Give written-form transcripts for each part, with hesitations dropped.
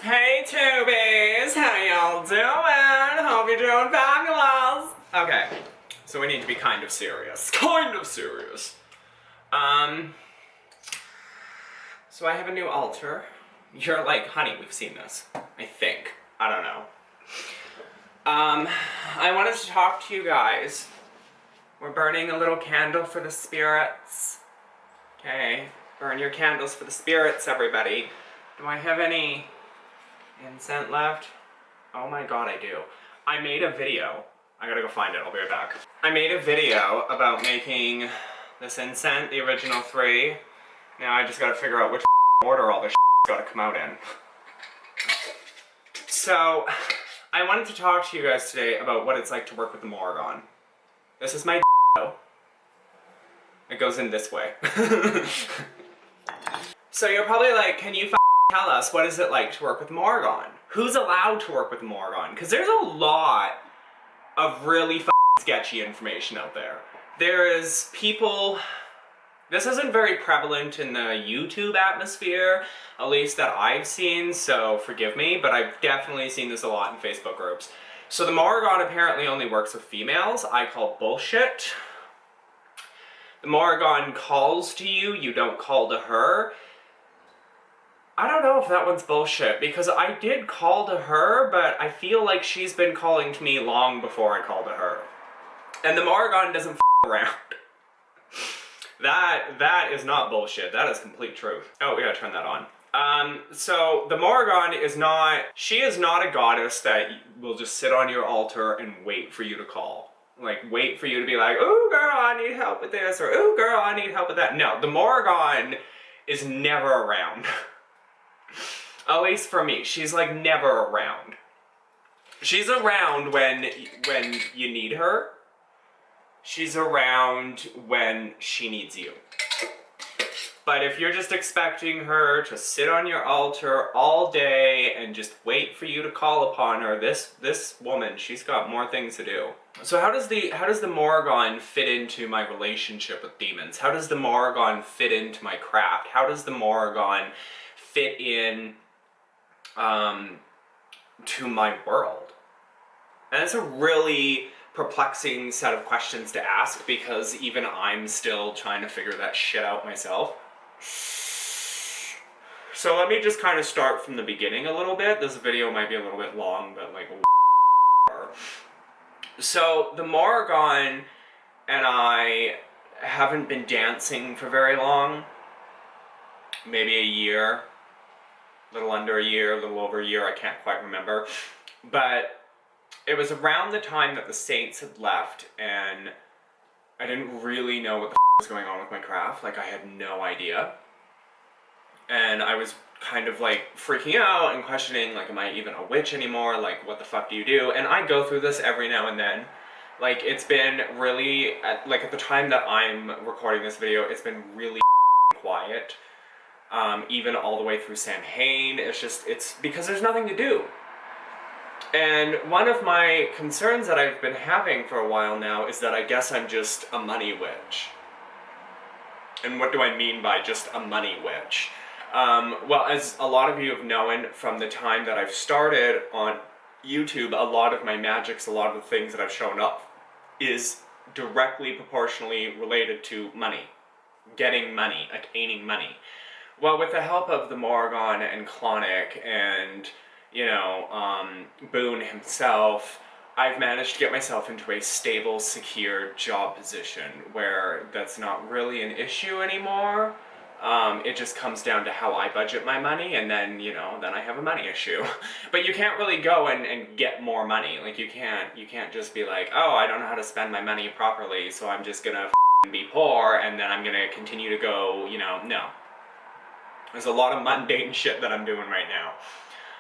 Hey Tubies, how y'all doing? Hope you're doing fabulous. Okay, so we need to be kind of serious. So I have a new altar. You're like, honey, we've seen this. I think. I don't know. I wanted to talk to you guys. We're burning a little candle for the spirits. Okay, burn your candles for the spirits, everybody. Do I have any incense left? Oh my god, I do. I made a video. I gotta go find it, I'll be right back. I made a video about making this incense, the original 3. Now I just gotta figure out which order all this gotta come out in. So, I wanted to talk to you guys today about what it's like to work with the Morrigan. This is my It goes in this way. So you're probably like, can you tell us what is it like to work with Morrigan? Who's allowed to work with Morrigan? Because there's a lot of really sketchy information out there. There is people... This isn't very prevalent in the YouTube atmosphere, at least that I've seen, so forgive me, but I've definitely seen this a lot in Facebook groups. So the Morrigan apparently only works with females. I call bullshit. The Morrigan calls to you, you don't call to her. I don't know if that one's bullshit, because I did call to her, but I feel like she's been calling to me long before I called to her. And the Morrigan doesn't around. That is not bullshit, that is complete truth. Oh, we gotta turn that on. So the Morrigan is not, she is not a goddess that will just sit on your altar and wait for you to call. Like, wait for you to be like, ooh girl, I need help with this, or ooh girl, I need help with that. No, the Morrigan is never around. At least for me, she's like never around. She's around when you need her. She's around when she needs you. But if you're just expecting her to sit on your altar all day and just wait for you to call upon her, this woman, she's got more things to do. So how does the Morrigan fit into my relationship with demons? How does the Morrigan fit into my craft? How does the Morrigan fit in to my world? And it's a really perplexing set of questions to ask, because even I'm still trying to figure that shit out myself. So let me just kind of start from the beginning a little bit. This video might be a little bit long, but like so the Morrigan and I haven't been dancing for very long. Maybe a year. A little under a year, a little over a year, I can't quite remember. But it was around the time that the Saints had left, and I didn't really know what the was going on with my craft. Like, I had no idea. And I was kind of like freaking out and questioning, like, am I even a witch anymore? Like, what the fuck do you do? And I go through this every now and then. Like, it's been really, like, at the time that I'm recording this video, it's been really quiet. Even all the way through Samhain. It's because there's nothing to do. And one of my concerns that I've been having for a while now is that I guess I'm just a money witch. And what do I mean by just a money witch? Well, as a lot of you have known from the time that I've started on YouTube, a lot of my magics, a lot of the things that I've shown up is directly proportionally related to money. Getting money, attaining money. Well, with the help of the Morrigan and Clonic and, you know, Boone himself, I've managed to get myself into a stable, secure job position where that's not really an issue anymore. It just comes down to how I budget my money, and then, you know, then I have a money issue. But you can't really go and get more money. Like, you can't just be like, oh, I don't know how to spend my money properly, so I'm just gonna be poor, and then I'm gonna continue to go, you know, no. There's a lot of mundane shit that I'm doing right now.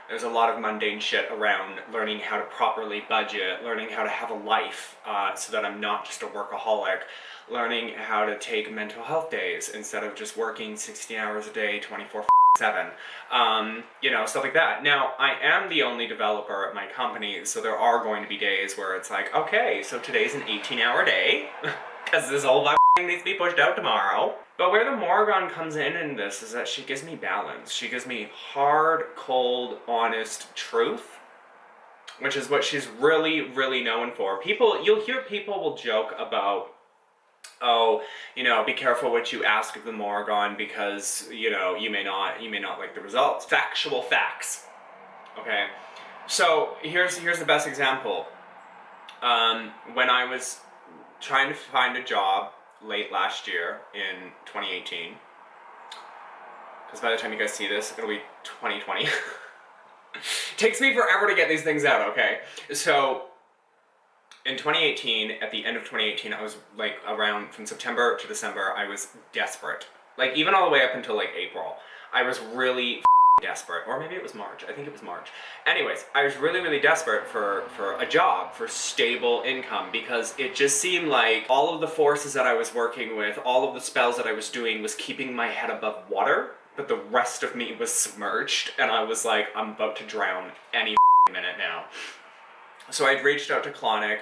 There's a lot of mundane shit around learning how to properly budget, learning how to have a life so that I'm not just a workaholic, learning how to take mental health days instead of just working 16 hours a day, 24/7, you know, stuff like that. Now, I am the only developer at my company, so there are going to be days where it's like, okay, so today's an 18-hour day, because this whole needs to be pushed out tomorrow. But where the Morrigan comes in this is that she gives me balance. She gives me hard, cold, honest truth, which is what she's really, really known for. You'll hear people will joke about, oh, be careful what you ask of the Morrigan because, you may not like the results. Factual facts. Okay? So here's the best example. When I was trying to find a job late last year in 2018, because by the time you guys see this, it'll be 2020. Takes me forever to get these things out, okay? So in 2018, at the end of 2018, I was like around from September to December, I was desperate. Like even all the way up until like April, I was really desperate. Or maybe it was March. I think it was March. Anyways, I was really, really desperate for a job, for stable income, because it just seemed like all of the forces that I was working with, all of the spells that I was doing was keeping my head above water, but the rest of me was submerged, and I was like, I'm about to drown any minute now. So I'd reached out to Clonic,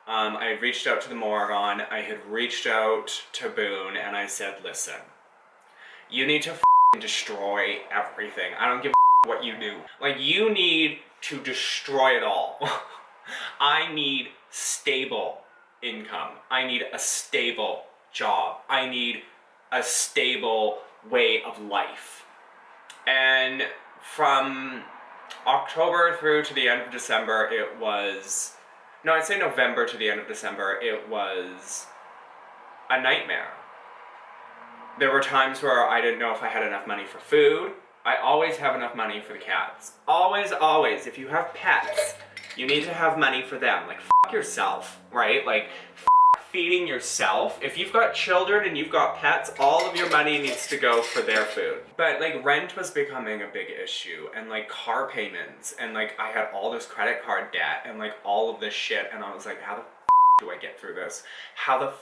I had reached out to the Morrigan, I had reached out to Boone, and I said, listen, you need to destroy everything. I don't give a what you do. Like, you need to destroy it all. I need stable income. I need a stable job. I need a stable way of life. And from October through to the end of December, I'd say November to the end of December, it was a nightmare. There were times where I didn't know if I had enough money for food. I always have enough money for the cats. Always, always. If you have pets, you need to have money for them. Like, f*** yourself, right? Like, feeding yourself. If you've got children and you've got pets, all of your money needs to go for their food. But like rent was becoming a big issue, and like car payments, and like I had all this credit card debt and like all of this shit, and I was like, how the do I get through this? How the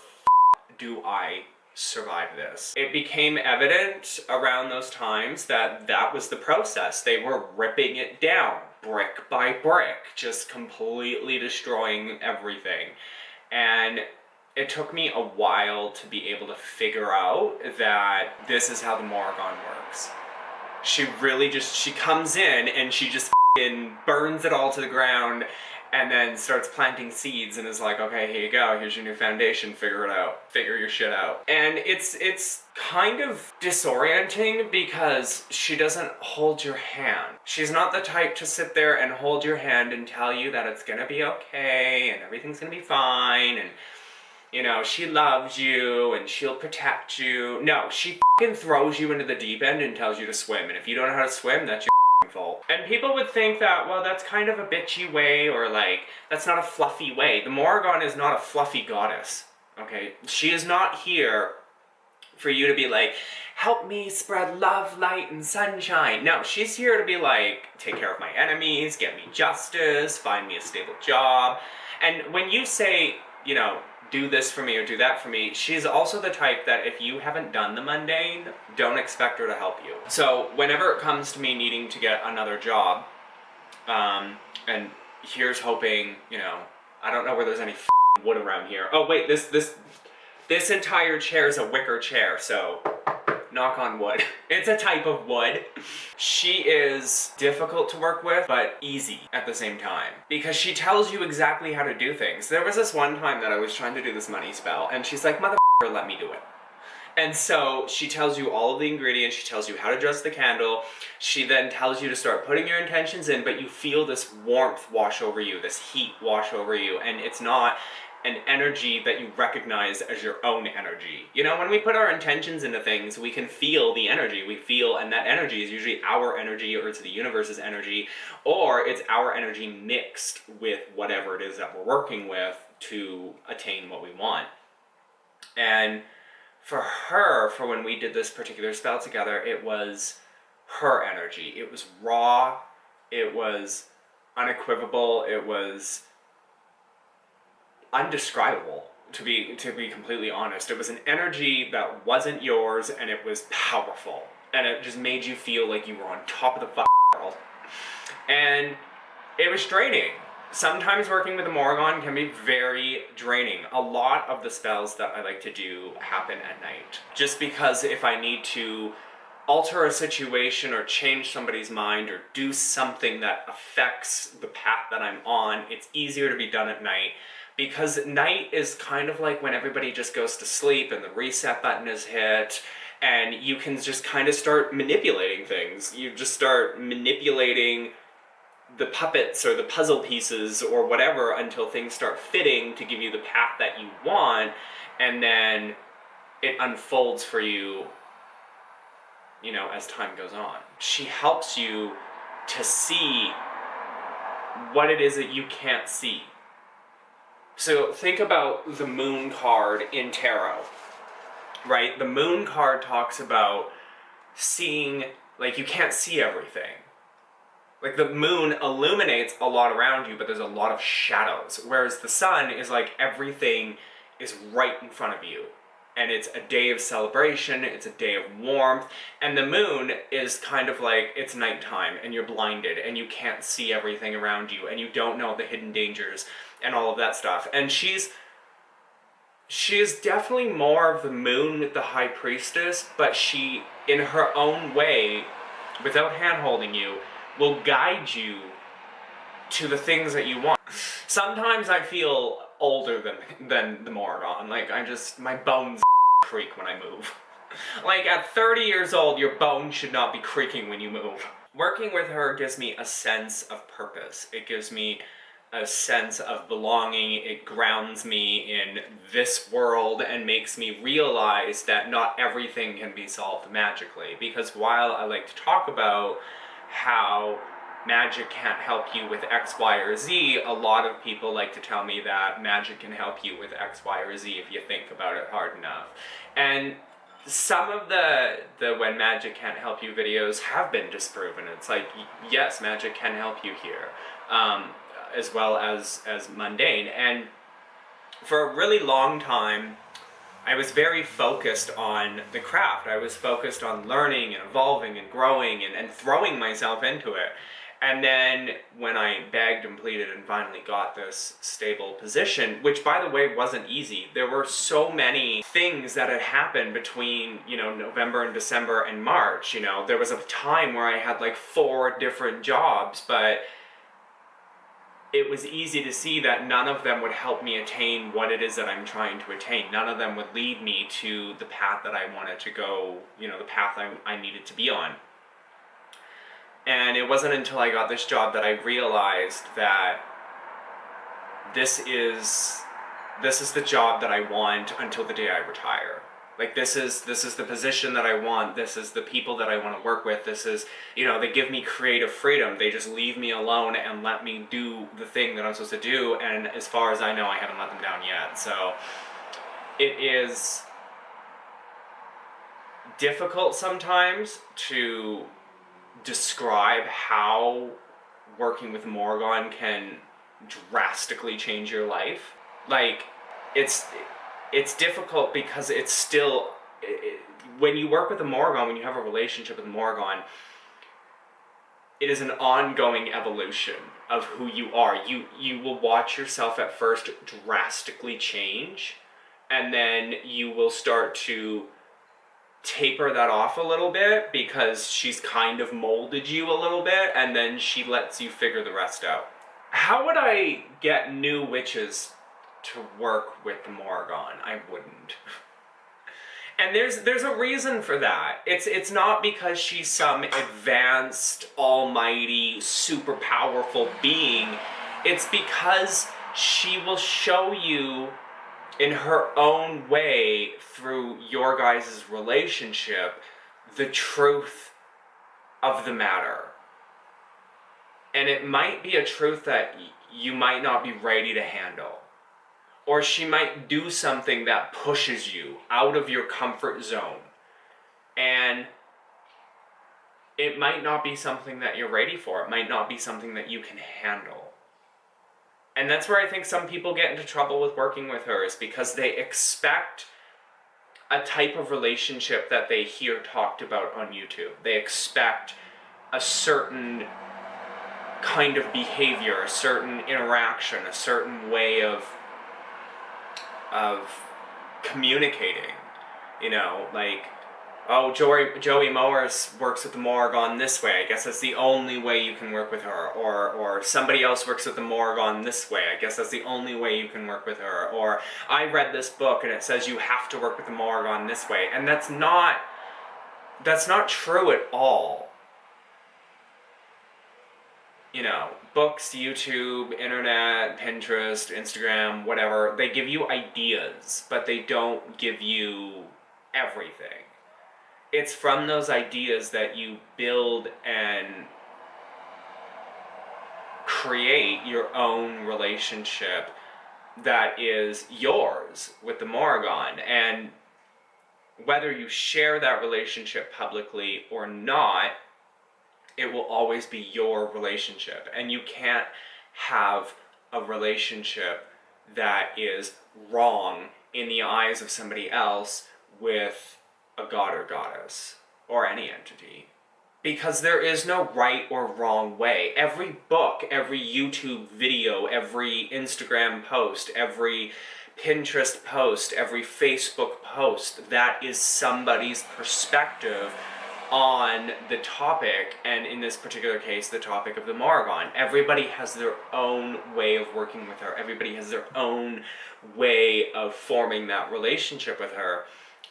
do I survive this? It became evident around those times that was the process. They were ripping it down brick by brick, just completely destroying everything. And it took me a while to be able to figure out that this is how the Morrigan works. She comes in and she just burns it all to the ground and then starts planting seeds and is like, okay, here you go, here's your new foundation, figure it out, figure your shit out. And it's kind of disorienting because she doesn't hold your hand. She's not the type to sit there and hold your hand and tell you that it's gonna be okay and everything's gonna be fine and she loves you and she'll protect you. No, she fucking throws you into the deep end and tells you to swim, and if you don't know how to swim, that's your fault. And people would think that, well, that's kind of a bitchy way, or like, that's not a fluffy way. The Morrigan is not a fluffy goddess, okay? She is not here for you to be like, help me spread love, light, and sunshine. No, she's here to be like, take care of my enemies, get me justice, find me a stable job. And when you say, do this for me or do that for me, she's also the type that if you haven't done the mundane, don't expect her to help you. So whenever it comes to me needing to get another job, and here's hoping, I don't know where there's any wood around here. Oh wait, this entire chair is a wicker chair, so knock on wood. It's a type of wood. She is difficult to work with, but easy at the same time, because she tells you exactly how to do things. There was this one time that I was trying to do this money spell, and she's like, motherfucker, let me do it. And so she tells you all of the ingredients, she tells you how to dress the candle, she then tells you to start putting your intentions in, but you feel this warmth wash over you, this heat wash over you, and it's not an energy that you recognize as your own energy. When we put our intentions into things, we can feel the energy. We feel, and that energy is usually our energy, or it's the universe's energy, or it's our energy mixed with whatever it is that we're working with to attain what we want. And for her, for when we did this particular spell together, it was her energy. It was raw, it was unequivocal, it was undescribable, to be completely honest. It was an energy that wasn't yours, and it was powerful, and it just made you feel like you were on top of the world. And it was draining. Sometimes working with the Morrigan can be very draining. A lot of the spells that I like to do happen at night. Just because if I need to alter a situation or change somebody's mind or do something that affects the path that I'm on, it's easier to be done at night. Because night is kind of like when everybody just goes to sleep and the reset button is hit, and you can just kind of start manipulating things. You just start manipulating the puppets or the puzzle pieces or whatever until things start fitting to give you the path that you want, and then it unfolds for you, you know, as time goes on. She helps you to see what it is that you can't see. So think about the moon card in tarot, right? The moon card talks about seeing, like, you can't see everything. Like, the moon illuminates a lot around you, but there's a lot of shadows. Whereas the sun is like everything is right in front of you. And it's a day of celebration, it's a day of warmth. And the moon is kind of like, it's nighttime and you're blinded and you can't see everything around you and you don't know the hidden dangers and all of that stuff. And she is definitely more of the moon with the high priestess, but she, in her own way, without hand-holding you, will guide you to the things that you want. Sometimes I feel older than the Morrigan. Like, my bones creak when I move. Like, at 30 years old, your bones should not be creaking when you move. Working with her gives me a sense of purpose. It gives me a sense of belonging. It grounds me in this world and makes me realize that not everything can be solved magically. Because while I like to talk about how magic can't help you with X, Y, or Z, a lot of people like to tell me that magic can help you with X, Y, or Z if you think about it hard enough. And some of the when magic can't help you videos have been disproven. It's like, yes, magic can help you here, as well as mundane. And for a really long time, I was very focused on the craft. I was focused on learning and evolving and growing and throwing myself into it. And then when I begged and pleaded and finally got this stable position, which by the way wasn't easy, there were so many things that had happened between, you know, November and December and March. You know, there was a time where I had like 4 different jobs, but it was easy to see that none of them would help me attain what it is that I'm trying to attain. None of them would lead me to the path that I wanted to go, you know, the path I needed to be on. And it wasn't until I got this job that I realized that this is the job that I want until the day I retire. Like, this is the position that I want, this is the people that I want to work with, this is, you know, they give me creative freedom, they just leave me alone and let me do the thing that I'm supposed to do, and as far as I know, I haven't let them down yet. So, it is difficult sometimes to describe how working with Morrigan can drastically change your life. Like, it's difficult because it's still, when you work with a Morrigan, when you have a relationship with a Morrigan, it is an ongoing evolution of who you are. You will watch yourself at first drastically change, and then you will start to taper that off a little bit because she's kind of molded you a little bit, and then she lets you figure the rest out. How would I get new witches to work with the Morrigan? I wouldn't. And there's a reason for that. It's not because she's some advanced, almighty, super powerful being. It's because she will show you in her own way, through your guys' relationship, the truth of the matter. And it might be a truth that you might not be ready to handle. Or she might do something that pushes you out of your comfort zone. And it might not be something that you're ready for. It might not be something that you can handle. And that's where I think some people get into trouble with working with her, is because they expect a type of relationship that they hear talked about on YouTube. They expect a certain kind of behavior, a certain interaction, a certain way of communicating. You know, like, oh, Joey Morris works with the Morrigan this way. I guess that's the only way you can work with her. Or somebody else works with the Morrigan this way. I guess that's the only way you can work with her. Or I read this book and it says you have to work with the Morrigan this way. And that's not true at all. You know, books, YouTube, internet, Pinterest, Instagram, whatever, they give you ideas, but they don't give you everything. It's from those ideas that you build and create your own relationship that is yours with the Morrigan. And whether you share that relationship publicly or not, it will always be your relationship. And you can't have a relationship that is wrong in the eyes of somebody else with a god or goddess or any entity. Because there is no right or wrong way. Every book, every YouTube video, every Instagram post, every Pinterest post, every Facebook post, that is somebody's perspective on the topic, and in this particular case, the topic of the Morrigan. Everybody has their own way of working with her. Everybody has their own way of forming that relationship with her.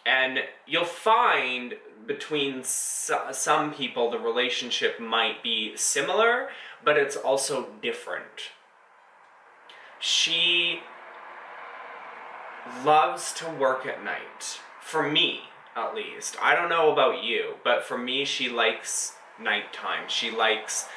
And you'll find between some people the relationship might be similar, but it's also different. She loves to work at night. For me, at least. I don't know about you, but for me, she likes nighttime. She likes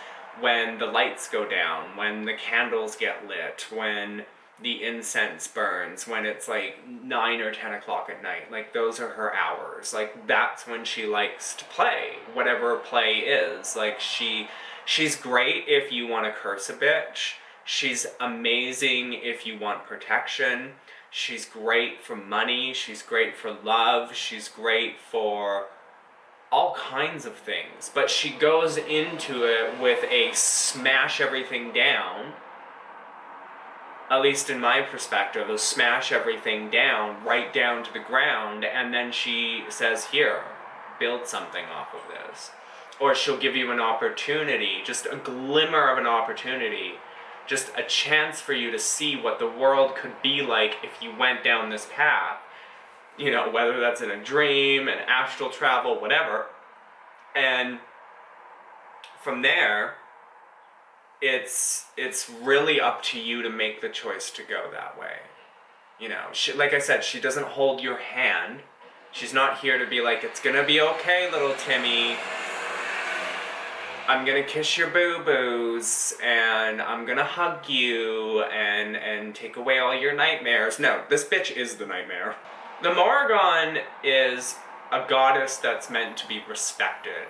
when the lights go down, when the candles get lit, when the incense burns, when it's like 9 or 10 o'clock at night. Like, those are her hours. Like, that's when she likes to play, whatever play is. Like, she's great if you want to curse a bitch. She's amazing if you want protection. She's great for money, she's great for love, she's great for all kinds of things. But she goes into it with a smash everything down, at least in my perspective, a smash everything down, right down to the ground, and then she says, here, build something off of this. Or she'll give you an opportunity, just a glimmer of an opportunity, just a chance for you to see what the world could be like if you went down this path. You know, whether that's in a dream, an astral travel, whatever. And from there, it's really up to you to make the choice to go that way. You know, like I said, she doesn't hold your hand. She's not here to be like, it's gonna be okay, little Timmy. I'm gonna kiss your boo-boos, and I'm gonna hug you, and take away all your nightmares. No, this bitch is the nightmare. The Morrigan is a goddess that's meant to be respected.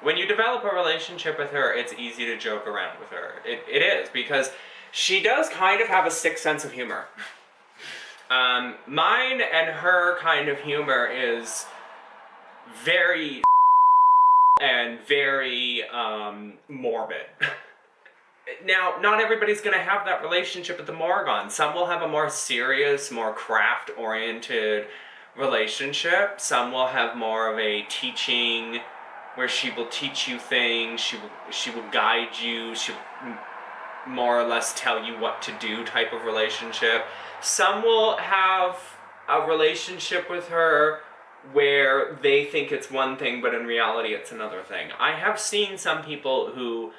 When you develop a relationship with her, it's easy to joke around with her. It is, because she does kind of have a sick sense of humor. Mine and her kind of humor is very and very morbid. Now, not everybody's going to have that relationship with the Morrigan. Some will have a more serious, more craft-oriented relationship. Some will have more of a teaching, where she will teach you things, she will guide you, she'll more or less tell you what to do type of relationship. Some will have a relationship with her where they think it's one thing, but in reality it's another thing. I have seen some people who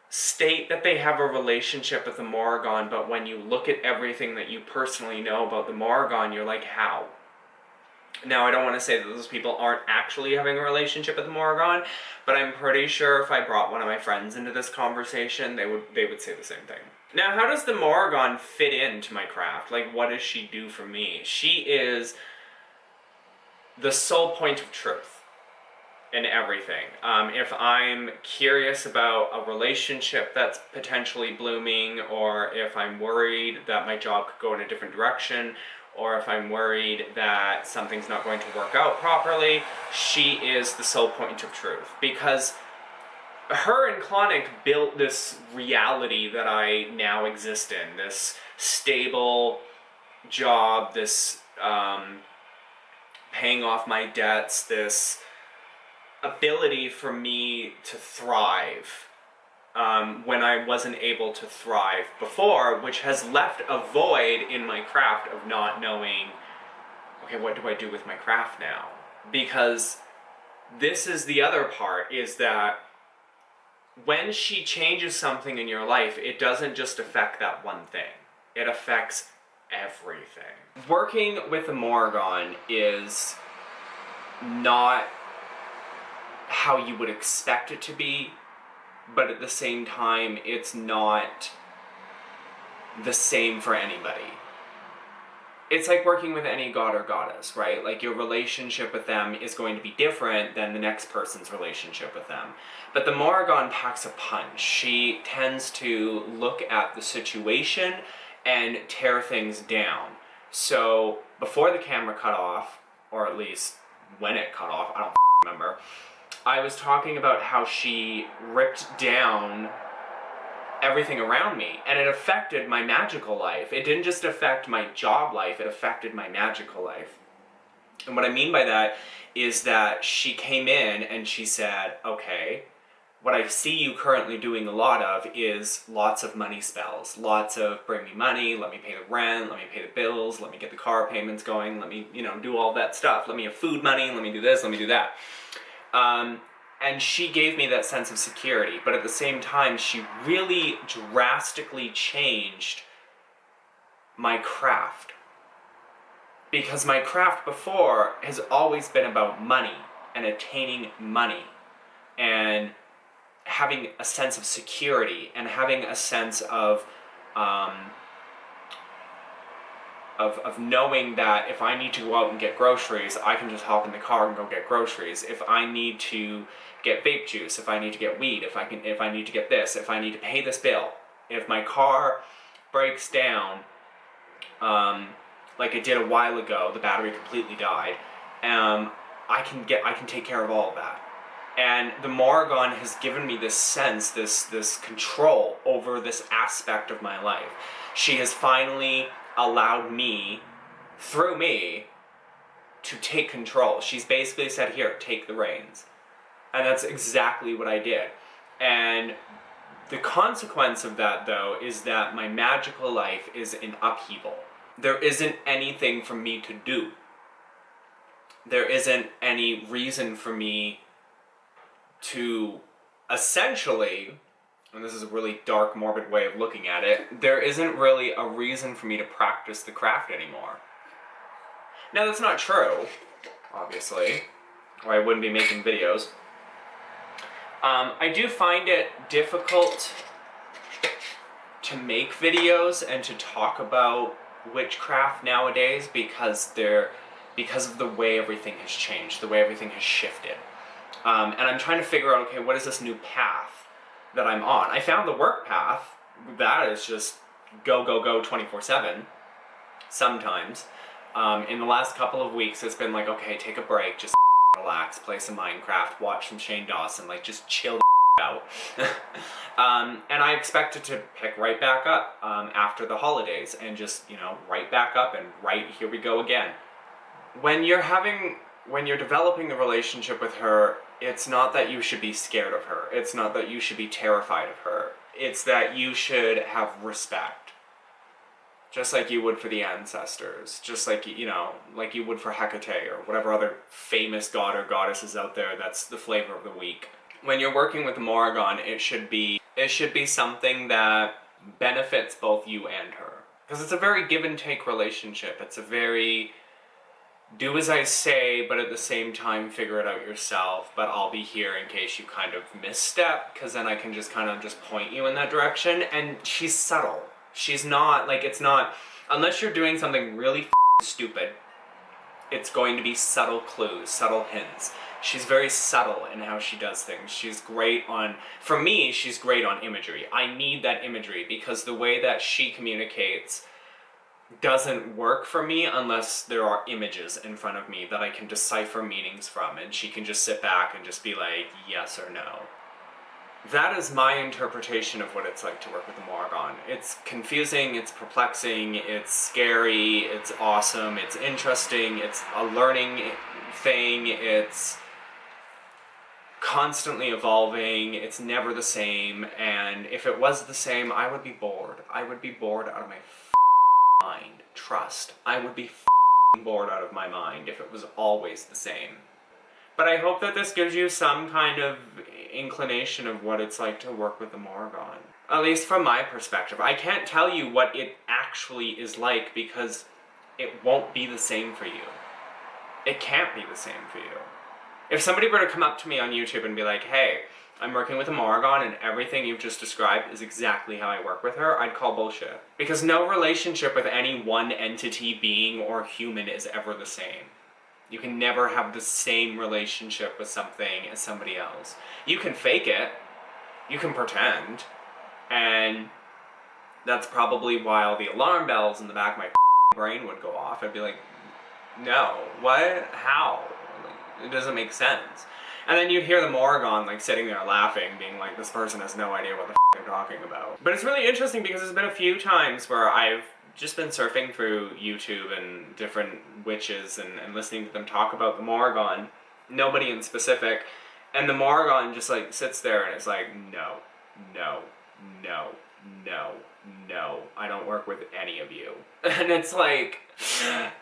state that they have a relationship with the Morrigan, but when you look at everything that you personally know about the Morrigan, you're like, how? Now, I don't want to say that those people aren't actually having a relationship with the Morrigan, but I'm pretty sure if I brought one of my friends into this conversation, they would say the same thing. Now, how does the Morrigan fit into my craft? Like, what does she do for me? She is the sole point of truth in everything. If I'm curious about a relationship that's potentially blooming, or if I'm worried that my job could go in a different direction, or if I'm worried that something's not going to work out properly, she is the sole point of truth. Because her and Klonick built this reality that I now exist in, this stable job, this paying off my debts, this ability for me to thrive when I wasn't able to thrive before, which has left a void in my craft of not knowing, okay, what do I do with my craft now? Because this is the other part, is that when she changes something in your life, it doesn't just affect that one thing. It affects everything. Working with the Morrigan is not how you would expect it to be, but at the same time, it's not the same for anybody. It's like working with any god or goddess, right? Like, your relationship with them is going to be different than the next person's relationship with them. But the Morrigan packs a punch. She tends to look at the situation and tear things down. So, before the camera cut off, or at least when it cut off, I don't remember, I was talking about how she ripped down everything around me, and it affected my magical life. It didn't just affect my job life, it affected my magical life. And what I mean by that is that she came in and she said, okay, what I see you currently doing a lot of is lots of money spells. Lots of bring me money, let me pay the rent, let me pay the bills, let me get the car payments going, let me, do all that stuff. Let me have food money, let me do this, let me do that. And she gave me that sense of security, but at the same time, she really drastically changed my craft. Because my craft before has always been about money and attaining money and having a sense of security and having a sense of knowing that if I need to go out and get groceries, I can just hop in the car and go get groceries. If I need to get vape juice, if I need to get weed, if I need to get this, if I need to pay this bill, if my car breaks down, like it did a while ago, the battery completely died, I can take care of all of that. And the Morrigan has given me this sense, this control over this aspect of my life. She has finally allowed me, through me, to take control. She's basically said, here, take the reins. And that's exactly what I did. And the consequence of that, though, is that my magical life is in upheaval. There isn't anything for me to do. There isn't any reason for me to essentially, and this is a really dark, morbid way of looking at it, there isn't really a reason for me to practice the craft anymore. Now, that's not true, obviously, or I wouldn't be making videos. I do find it difficult to make videos and to talk about witchcraft nowadays because of the way everything has changed, the way everything has shifted. And I'm trying to figure out, okay, what is this new path that I'm on? I found the work path. That is just go, go, go 24/7, sometimes. In the last couple of weeks, it's been like, okay, take a break, just relax, play some Minecraft, watch some Shane Dawson, like, just chill the out. And I expect it to pick right back up after the holidays, and just, right back up, and here we go again. When you're developing the relationship with her, it's not that you should be scared of her. It's not that you should be terrified of her. It's that you should have respect. Just like you would for the ancestors. Just like, like you would for Hecate or whatever other famous god or goddesses out there that's the flavor of the week. When you're working with Morrigan, it should be something that benefits both you and her. Because it's a very give and take relationship. It's a very do as I say, but at the same time figure it out yourself, but I'll be here in case you kind of misstep, because then I can just kind of just point you in that direction. And she's subtle. She's not, it's not, unless you're doing something really stupid, it's going to be subtle clues, subtle hints. She's very subtle in how she does things. She's great on, for me, she's great on imagery. I need that imagery because the way that she communicates doesn't work for me unless there are images in front of me that I can decipher meanings from, and she can just sit back and just be like, yes or no. That is my interpretation of what it's like to work with the Morrigan. It's confusing, it's perplexing, it's scary, it's awesome, it's interesting, it's a learning thing, it's constantly evolving, it's never the same, and if it was the same, I would be bored. I would be bored out of my mind. Trust. I would be bored out of my mind if it was always the same. But I hope that this gives you some kind of inclination of what it's like to work with the Morrigan. At least from my perspective. I can't tell you what it actually is like because it won't be the same for you. It can't be the same for you. If somebody were to come up to me on YouTube and be like, hey, I'm working with a Morrigan and everything you've just described is exactly how I work with her, I'd call bullshit. Because no relationship with any one entity, being, or human is ever the same. You can never have the same relationship with something as somebody else. You can fake it, you can pretend, and that's probably why all the alarm bells in the back of my brain would go off. I'd be like, no, what? How? It doesn't make sense. And then you'd hear the Morrigan like sitting there laughing, being like, this person has no idea what the they're talking about. But it's really interesting because there's been a few times where I've just been surfing through YouTube and different witches and listening to them talk about the Morrigan, nobody in specific, and the Morrigan just like sits there and it's like, no, no, no, no, no, I don't work with any of you. And it's like,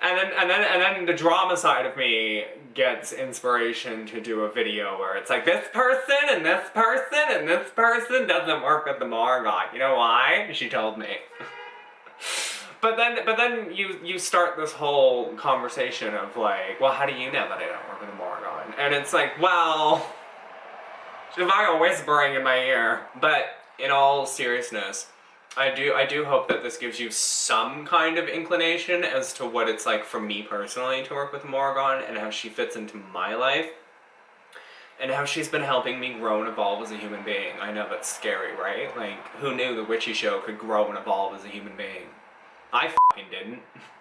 and then the drama side of me gets inspiration to do a video where it's like, this person and this person and this person doesn't work with the Morrigan. You know why? She told me. But then you start this whole conversation of like, well, how do you know that I don't work with a Morrigan? And it's like, well, she's fucking whispering in my ear. But in all seriousness, I do hope that this gives you some kind of inclination as to what it's like for me personally to work with a Morrigan and how she fits into my life. And how she's been helping me grow and evolve as a human being. I know that's scary, right? Like, who knew the Witchy Show could grow and evolve as a human being? I fucking didn't.